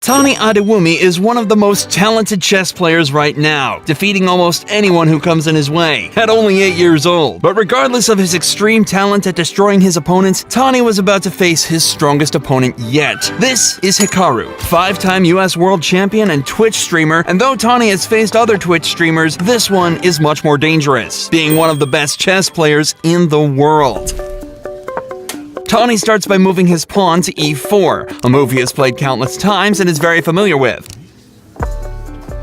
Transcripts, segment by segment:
Tani Adewumi is one of the most talented chess players right now, defeating almost anyone who comes in his way, at only 8 years old. But regardless of his extreme talent at destroying his opponents, Tani was about to face his strongest opponent yet. This is Hikaru, 5-time US world champion and Twitch streamer, and though Tani has faced other Twitch streamers, this one is much more dangerous, being one of the best chess players in the world. Tani starts by moving his pawn to e4, a move he has played countless times and is very familiar with.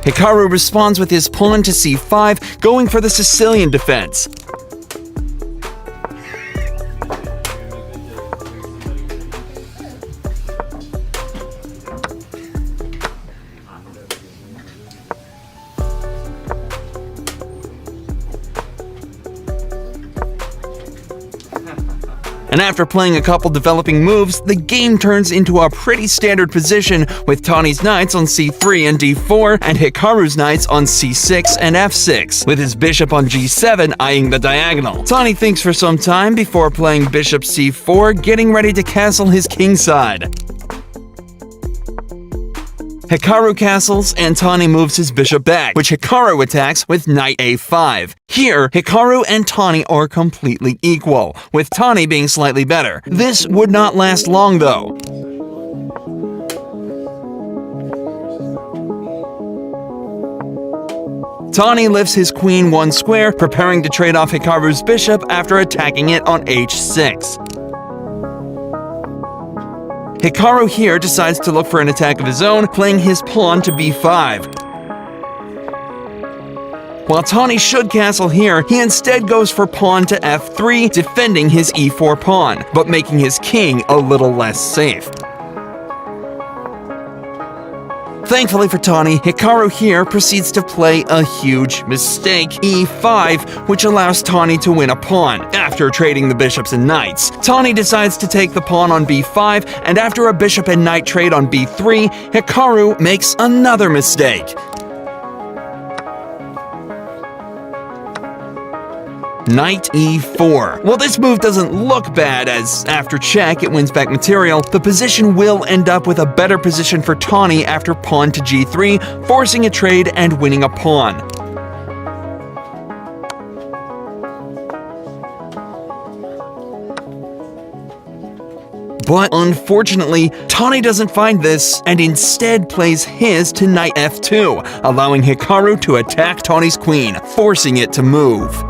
Hikaru responds with his pawn to c5, going for the Sicilian defense. And after playing a couple developing moves, the game turns into a pretty standard position with Tani's knights on c3 and d4 and Hikaru's knights on c6 and f6, with his bishop on g7 eyeing the diagonal. Tani thinks for some time before playing bishop c4, getting ready to castle his kingside. Hikaru castles, and Tani moves his bishop back, which Hikaru attacks with knight a5. Here, Hikaru and Tani are completely equal, with Tani being slightly better. This would not last long, though. Tani lifts his queen one square, preparing to trade off Hikaru's bishop after attacking it on h6. Hikaru here decides to look for an attack of his own, playing his pawn to b5. While Tani should castle here, he instead goes for pawn to f3, defending his e4 pawn, but making his king a little less safe. Thankfully for Tani, Hikaru here proceeds to play a huge mistake, e5, which allows Tani to win a pawn, after trading the bishops and knights. Tani decides to take the pawn on b5, and after a bishop and knight trade on b3, Hikaru makes another mistake. Knight e4. While this move doesn't look bad, as after check it wins back material, the position will end up with a better position for Tani after pawn to g3, forcing a trade and winning a pawn. But unfortunately, Tani doesn't find this, and instead plays his to knight f2, allowing Hikaru to attack Tani's queen, forcing it to move.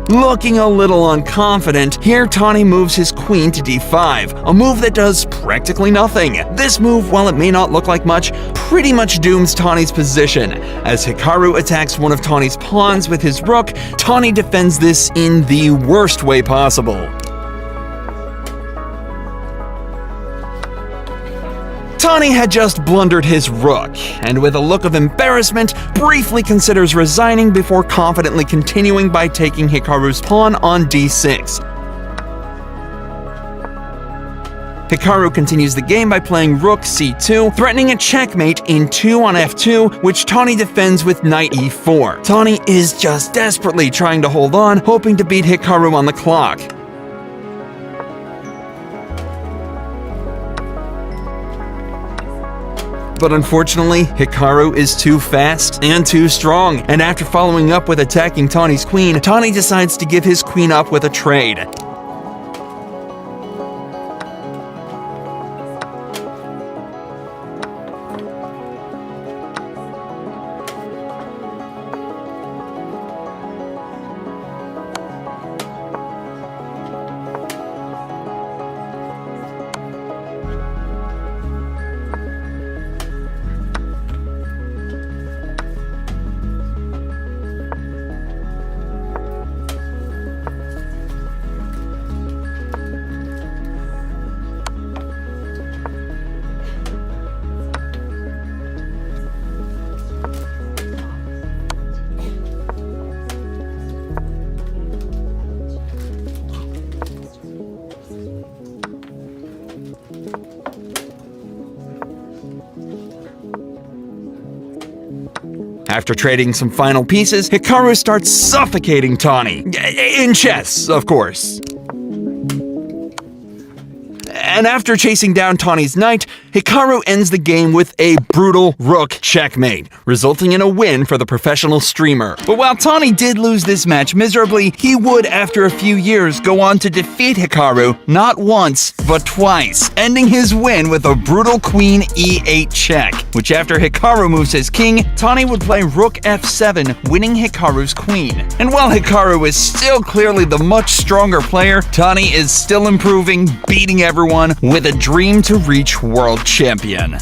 Looking a little unconfident, here Tani moves his queen to d5, a move that does practically nothing. This move, while it may not look like much, pretty much dooms Tani's position. As Hikaru attacks one of Tani's pawns with his rook, Tani defends this in the worst way possible. Tani had just blundered his rook, and with a look of embarrassment, briefly considers resigning before confidently continuing by taking Hikaru's pawn on d6. Hikaru continues the game by playing rook c2, threatening a checkmate in 2 on f2, which Tani defends with knight e4. Tani is just desperately trying to hold on, hoping to beat Hikaru on the clock. But unfortunately, Hikaru is too fast and too strong, and after following up with attacking Tani's queen, Tani decides to give his queen up with a trade. After trading some final pieces, Hikaru starts suffocating Tani. In chess, of course. and after chasing down Tani's knight, Hikaru ends the game with a brutal rook checkmate, resulting in a win for the professional streamer. But while Tani did lose this match miserably, he would, after a few years, go on to defeat Hikaru not once, but twice, ending his win with a brutal queen e8 check, which after Hikaru moves his king, Tani would play rook f7, winning Hikaru's queen. And while Hikaru is still clearly the much stronger player, Tani is still improving, beating everyone, with a dream to reach world champion.